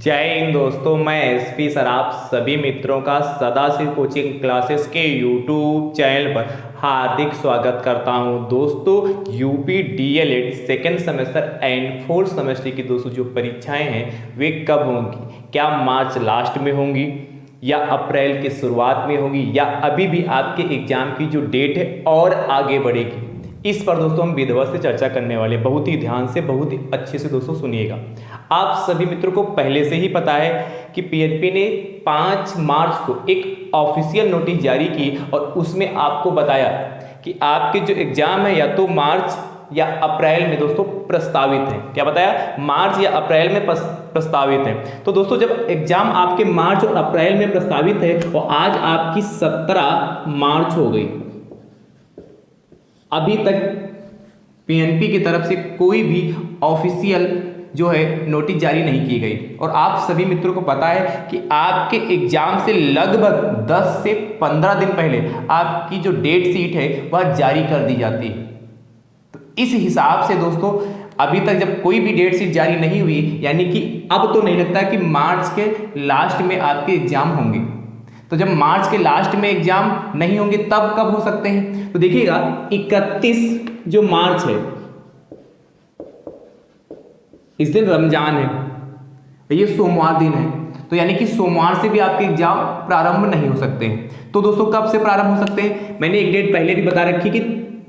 जय हिंद दोस्तों, मैं एसपी सर आप सभी मित्रों का सदाशिव कोचिंग क्लासेस के यूट्यूब चैनल पर हार्दिक स्वागत करता हूं। दोस्तों, UP DElEd second semester and fourth semester की दोस्तों जो परीक्षाएं हैं वे कब होंगी? क्या मार्च लास्ट में होंगी या अप्रैल की शुरुआत में होगी या अभी भी आपके एग्जाम की जो डेट है और आगे बढ़ेगी? इस पर दोस्तों हम विधिवत से चर्चा करने वाले, बहुत ही ध्यान से, बहुत ही अच्छे से दोस्तों सुनिएगा। आप सभी मित्रों को पहले से ही पता है कि पीएनपी ने 5 मार्च को एक ऑफिशियल नोटिस जारी की और उसमें आपको बताया कि आपके जो एग्जाम है या तो मार्च या अप्रैल में दोस्तों प्रस्तावित है। क्या बताया? मार्च या अप्रैल में प्रस्तावित है। तो दोस्तों जब एग्जाम आपके मार्च और अप्रैल में प्रस्तावित है और आज आपकी 17 मार्च हो गई, अभी तक पीएनपी की तरफ से कोई भी ऑफिशियल जो है नोटिस जारी नहीं की गई और आप सभी मित्रों को पता है कि आपके एग्जाम से लगभग 10 से 15 दिन पहले आपकी जो डेट शीट है वह जारी कर दी जाती है। तो इस हिसाब से दोस्तों अभी तक जब कोई भी डेट शीट जारी नहीं हुई, यानी कि अब तो नहीं लगता कि मार्च के लास्ट में आपके एग्जाम होंगे। तो जब मार्च के लास्ट में एग्जाम नहीं होंगे तब कब हो सकते हैं? तो देखिएगा 31 जो मार्च है, इस दिन रमजान है, ये सोमवार दिन है, तो यानी कि सोमवार से भी आपके एग्जाम प्रारंभ नहीं हो सकते हैं। तो दोस्तों कब से प्रारंभ हो सकते हैं? मैंने एक डेट पहले भी बता रखी कि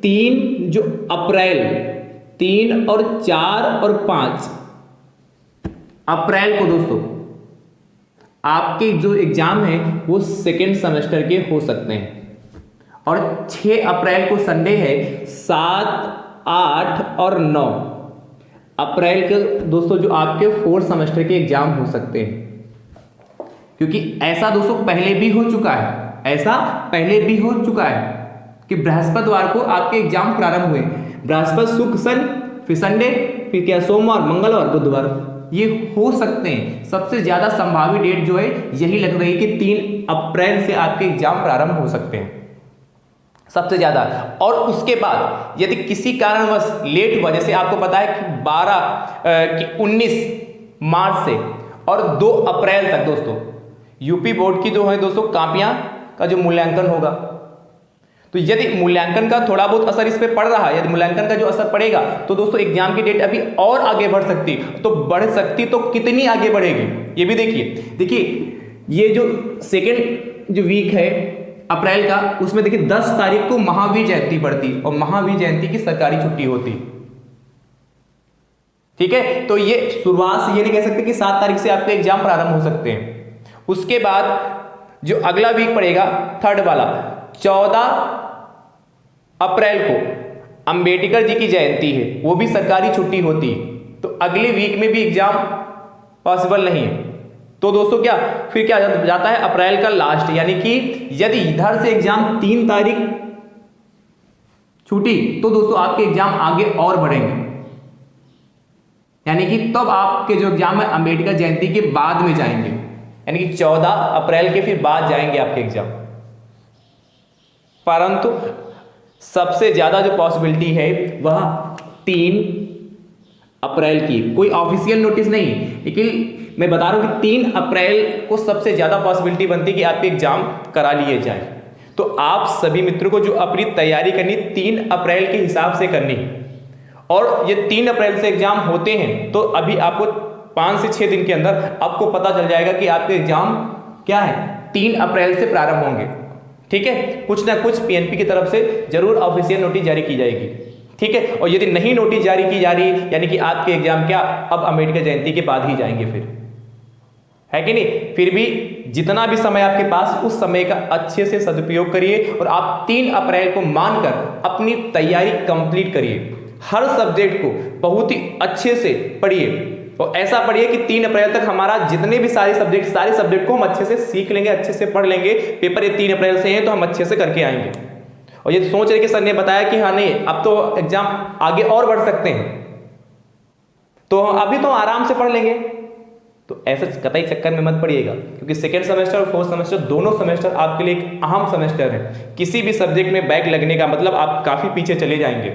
3 जो अप्रैल, 3 और 4 और 5 अप्रैल को दोस्तों आपके जो एग्जाम है वो सेकेंड सेमेस्टर के हो सकते हैं। और 6 अप्रैल को संडे है, 7, 8 और 9 अप्रैल के दोस्तों जो आपके फोर्थ सेमेस्टर के एग्जाम हो सकते हैं। क्योंकि ऐसा दोस्तों पहले भी हो चुका है, कि बृहस्पतिवार को आपके एग्जाम प्रारंभ हुए। बृहस्पति, शुक्र, शनि, फिर संडे, फिर क्या सोमवार, मंगलवार, बुधवार, ये हो सकते हैं। सबसे ज्यादा संभावित डेट जो है यही लग रही है कि 3 अप्रैल से आपके एग्जाम प्रारंभ हो सकते हैं, सबसे ज्यादा। और उसके बाद यदि किसी कारणवश लेट हुआ, जैसे आपको पता है कि 19 मार्च से और 2 अप्रैल तक दोस्तों यूपी बोर्ड की जो है दोस्तों कापियां का जो मूल्यांकन होगा, तो यदि मूल्यांकन का थोड़ा बहुत असर इस पे पड़ रहा है, यदि मूल्यांकन का जो असर पड़ेगा तो दोस्तों एग्जाम की डेट अभी और आगे बढ़ सकती, तो बढ़ सकती तो कितनी आगे बढ़ेगी ये भी देखिए। ये जो सेकेंड जो वीक है अप्रैल का, उसमें देखिए 10 तारीख को महावीर जयंती पड़ती और महावीर जयंती की सरकारी छुट्टी होती। ठीक है, तो ये शुरुआत से ये नहीं कह सकते कि 7 तारीख से आपके एग्जाम प्रारंभ हो सकते हैं। उसके बाद जो अगला वीक पड़ेगा, थर्ड वाला, 14 अप्रैल को अंबेडकर जी की जयंती है, वो भी सरकारी छुट्टी होती है, तो अगले वीक में भी एग्जाम पॉसिबल नहीं है। तो दोस्तों क्या फिर क्या जाता है अप्रैल का लास्ट, यानी कि यदि इधर से एग्जाम 3 तारीख छुट्टी तो दोस्तों आपके एग्जाम आगे और बढ़ेंगे, यानी कि तब आपके जो एग्जाम है अंबेडकर जयंती के बाद में जाएंगे, यानी कि 14 अप्रैल के फिर बाद जाएंगे आपके एग्जाम। परंतु सबसे ज्यादा जो पॉसिबिलिटी है वह 3 अप्रैल की, कोई ऑफिशियल नोटिस नहीं, लेकिन मैं बता रहा हूं कि 3 अप्रैल को सबसे ज्यादा पॉसिबिलिटी बनती है कि आपके एग्जाम करा लिए जाए। तो आप सभी मित्रों को जो अपनी तैयारी करनी 3 अप्रैल के हिसाब से करनी है, और ये 3 अप्रैल से एग्जाम होते हैं तो अभी आपको 5 से 6 दिन के अंदर आपको पता चल जाएगा कि आपके एग्जाम क्या है 3 अप्रैल से प्रारंभ होंगे। ठीक है, कुछ ना कुछ पीएनपी की तरफ से जरूर ऑफिशियल नोटिस जारी की जाएगी। ठीक है, और यदि नहीं नोटिस जारी की जा रही, यानी कि आपके एग्जाम क्या अब अंबेडकर जयंती के बाद ही जाएंगे, फिर है कि नहीं। फिर भी जितना भी समय आपके पास, उस समय का अच्छे से सदुपयोग करिए और आप 3 अप्रैल को मानकर अपनी तैयारी कंप्लीट करिए। हर सब्जेक्ट को बहुत ही अच्छे से पढ़िए और ऐसा पढ़िए कि 3 अप्रैल तक हमारा जितने भी सारे सब्जेक्ट को हम अच्छे से सीख लेंगे, अच्छे से पढ़ लेंगे। पेपर ये 3 अप्रैल से है तो हम अच्छे से करके आएंगे। और ये सोच रहे कि सर ने बताया कि हाँ नहीं अब तो एग्जाम आगे और बढ़ सकते हैं, तो अभी तो आराम से पढ़ लेंगे, तो ऐसा कतई चक्कर में मत पड़िएगा, क्योंकि सेकेंड सेमेस्टर और फोर्थ सेमेस्टर दोनों सेमेस्टर आपके लिए एक अहम सेमेस्टर है। किसी भी सब्जेक्ट में बैक लगने का मतलब आप काफी पीछे चले जाएंगे,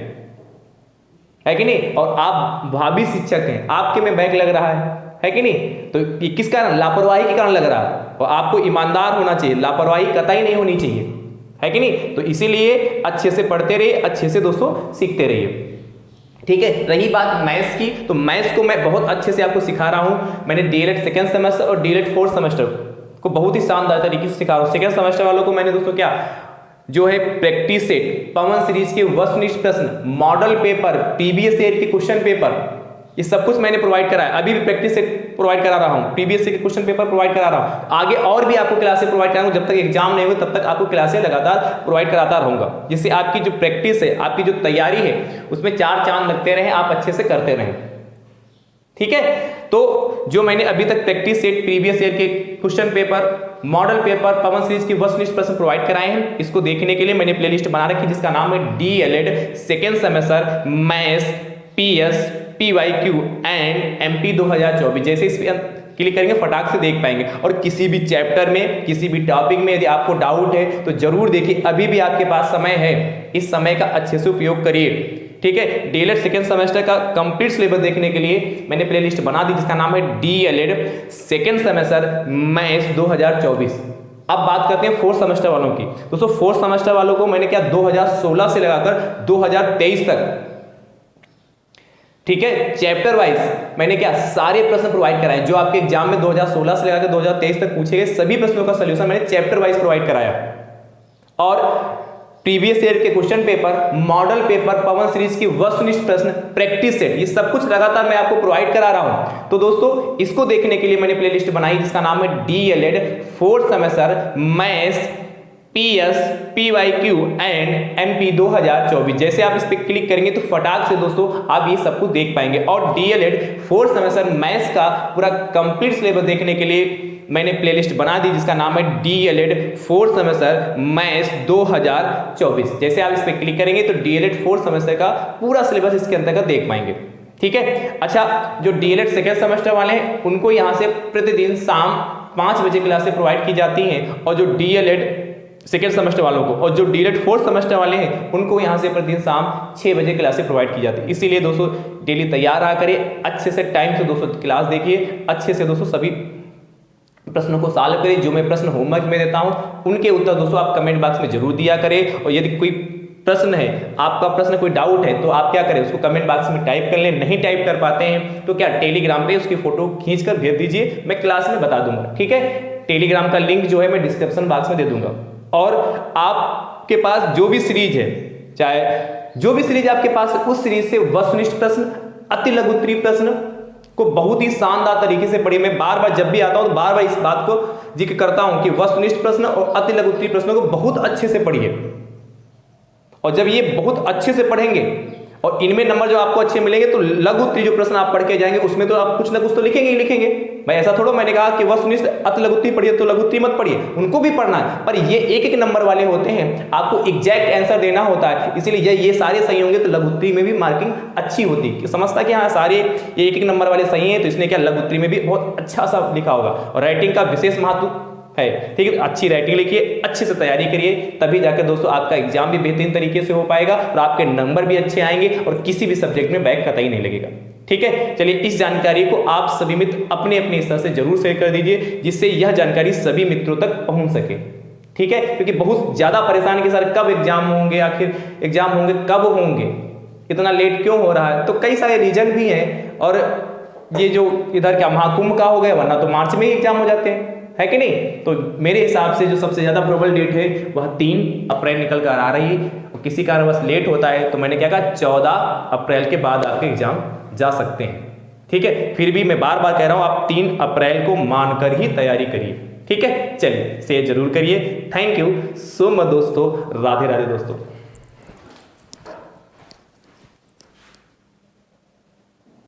है कि नहीं। और आप भावी शिक्षक हैं, आपके में बैक लग रहा है है कि नहीं? तो ये किस कारण? लापरवाही के कारण लग रहा है, और आपको ईमानदार होना चाहिए, लापरवाही कतई नहीं होनी चाहिए, है कि नहीं? तो इसीलिए अच्छे से पढ़ते रहिए, अच्छे से दोस्तों सीखते रहिए, ठीक है। रही बात मैथ्स की, तो मैथ्स को मैं बहुत अच्छे से आपको सिखा रहा हूं। मैंने डीएलएड सेकेंड सेमेस्टर और डीएलएड फोर्थ सेमेस्टर को बहुत ही शानदार तरीके से सिखा रहा हूं। सेकेंड सेमेस्टर वालों को मैंने दोस्तों क्या जो है प्रैक्टिस सेट, पवन सीरीज के वस्तुनिष्ठ प्रश्न, मॉडल पेपर, प्रीवियस ईयर के क्वेश्चन पेपर, ये सब कुछ मैंने प्रोवाइड करा है। अभी भी प्रैक्टिस सेट प्रोवाइड करा रहा हूँ, प्रीवियस ईयर के क्वेश्चन पेपर प्रोवाइड करा रहा हूँ। आगे और भी आपको क्लासेस प्रोवाइड कराऊंगा, जब तक एग्जाम नहीं होगा तब तक आपको क्लासेस लगातार प्रोवाइड कराता रहूंगा, जिससे आपकी जो प्रैक्टिस है, आपकी जो तैयारी है, उसमें चार चांद लगते रहें, आप अच्छे से करते रहें, ठीक है। तो जो मैंने अभी तक प्रैक्टिस सेट, प्रीवियस ईयर के क्वेश्चन पेपर, मॉडल पेपर, पवन सीरीज की वस्तुनिष्ठ प्रश्न प्रोवाइड कराए हैं, इसको देखने के लिए मैंने प्लेलिस्ट बना रखी जिसका नाम है DElEd second semester maths PS PYQ and MP 2024। जैसे इस पर क्लिक करेंगे फटाक से देख पाएंगे। और किसी भी चैप्टर में, किसी भी टॉपिक में यदि आपको डाउट है तो जरूर देखिए, अभी भी आपके पास समय है, इस समय का अच्छे से उपयोग करिए, ठीक है। डीएलएड सेकेंड सेमेस्टर का कंप्लीट सिलेबस देखने के लिए मैंने प्लेलिस्ट बना दी जिसका नाम है डीएलएड सेकेंड सेमेस्टर मैथ्स 2024। अब बात करते हैं फोर्थ सेमेस्टर वालों की। दोस्तों फोर्थ सेमेस्टर वालों को मैंने क्या 2016 से लगाकर 2023 तक, ठीक है, चैप्टर वाइज मैंने क्या सारे प्रश्न प्रोवाइड कराए जो आपके एग्जाम में 2016 से लेकर 2023 तक पूछे गए सभी प्रश्नों का सलूशन मैंने चैप्टर वाइज प्रोवाइड कराया। और प्रीवियस ईयर के क्वेश्चन पेपर, मॉडल पेपर, पवन सीरीज की वस्तुनिष्ठ प्रश्न, प्रैक्टिस सेट, ये सब कुछ लगातार मैं आपको प्रोवाइड करा रहा हूं। तो दोस्तों इसको देखने के लिए मैंने प्लेलिस्ट बनाई जिसका नाम है DElEd fourth semester maths PS PYQ and MP 2024। जैसे आप इस पर क्लिक करेंगे तो फटाक से दोस्तों आप ये सब कुछ देख पाएंगे। और डीएलएड फोर्थ सेमेस्टर मैथ्स का पूरा कंप्लीट सिलेबस देखने के लिए मैंने प्लेलिस्ट बना दी जिसका नाम है डीएलएड फोर्थ सेमेस्टर मैथ्स 2024। जैसे आप इस पर क्लिक करेंगे तो डीएलएड फोर्थ सेमेस्टर का पूरा सिलेबस इसके अंतर्गत देख पाएंगे, ठीक है। अच्छा, जो डीएलएड सेकेंड सेमेस्टर वाले हैं उनको यहाँ से प्रतिदिन शाम 5 बजे क्लासेस प्रोवाइड की जाती हैं, और जो डीएलएड सेकेंड सेमेस्टर वालों को और जो डीएलएड फोर्थ सेमेस्टर वाले हैं उनको यहाँ से प्रतिदिन शाम 6 बजे क्लासेस प्रोवाइड की जाती है। इसीलिए दोस्तों डेली तैयार रहा करिए, अच्छे से टाइम से दोस्तों क्लास देखिए, अच्छे से दोस्तों सभी प्रश्नों को सॉल्व करिए। जो मैं प्रश्न होमवर्क में देता हूँ उनके उत्तर दोस्तों आप कमेंट बॉक्स में जरूर दिया करें। और यदि कोई प्रश्न है, आपका प्रश्न कोई डाउट है तो आप क्या करें, उसको कमेंट बॉक्स में टाइप कर लें। नहीं टाइप कर पाते हैं तो क्या टेलीग्राम पे उसकी फोटो खींच कर भेज दीजिए, मैं क्लास में बता दूंगा, ठीक है। टेलीग्राम का लिंक जो है मैं डिस्क्रिप्शन बॉक्स में दे दूंगा। और आपके पास जो भी सीरीज है, चाहे जो भी सीरीज आपके पास है, उस सीरीज से वस्तुनिष्ठ प्रश्न, अति लघु उत्तरीय प्रश्न को बहुत ही शानदार तरीके से पढ़िए। मैं बार बार जब भी आता हूं तो बार बार इस बात को जिक्र करता हूं कि वस्तुनिष्ठ प्रश्न और अति लघु उत्तरीय प्रश्नों को बहुत अच्छे से पढ़िए। और जब ये बहुत अच्छे से पढ़ेंगे और इनमें नंबर जो आपको अच्छे मिलेंगे तो लघु उत्तरीय जो प्रश्न आप पढ़ के जाएंगे उसमें तो आप कुछ ना कुछ तो लिखेंगे ही लिखेंगे। भाई ऐसा थोड़ा मैंने कहा कि वस्तुनिष्ठ अति लघु उत्तरीय पढ़िए तो लघु उत्तरीय मत पढ़िए, उनको भी पढ़ना है, पर ये एक एक नंबर वाले होते हैं, आपको एग्जैक्ट आंसर देना होता है। इसीलिए ये सारे सही होंगे तो लघु उत्तरीय में भी मार्किंग अच्छी होती है। समझता कि हाँ सारे ये एक एक नंबर वाले सही हैं तो इसने क्या लघु उत्तरीय में भी बहुत अच्छा सा लिखा होगा। और राइटिंग का विशेष महत्व है, ठीक है। अच्छी राइटिंग लिखिए, अच्छे से तैयारी करिए, तभी जाकर दोस्तों आपका एग्जाम भी बेहतरीन तरीके से हो पाएगा और आपके नंबर भी अच्छे आएंगे और किसी भी सब्जेक्ट में बैक कतई नहीं लगेगा, ठीक है। चलिए इस जानकारी को आप सभी मित्र अपने अपने स्तर से जरूर शेयर कर दीजिए जिससे यह जानकारी सभी मित्रों तक पहुंच सके, ठीक है। क्योंकि बहुत ज्यादा परेशान के सर कब एग्जाम होंगे, आखिर एग्जाम होंगे कब होंगे, इतना लेट क्यों हो रहा है, तो कई सारे रीजन भी हैं। और ये जो इधर क्या महाकुंभ का हो गया, वरना तो मार्च में ही एग्जाम हो जाते हैं, है कि नहीं। तो मेरे हिसाब से जो सबसे ज्यादा प्रोबेबल डेट है वह 3 अप्रैल निकल कर आ रही है। किसी कारणवश लेट होता है तो मैंने क्या कहा 14 अप्रैल के बाद आपके एग्जाम जा सकते हैं, ठीक है। फिर भी मैं बार बार कह रहा हूं आप 3 अप्रैल को मानकर ही तैयारी करिए, ठीक है। चलिए शेयर जरूर करिए। थैंक यू सो मच दोस्तों, राधे राधे दोस्तों।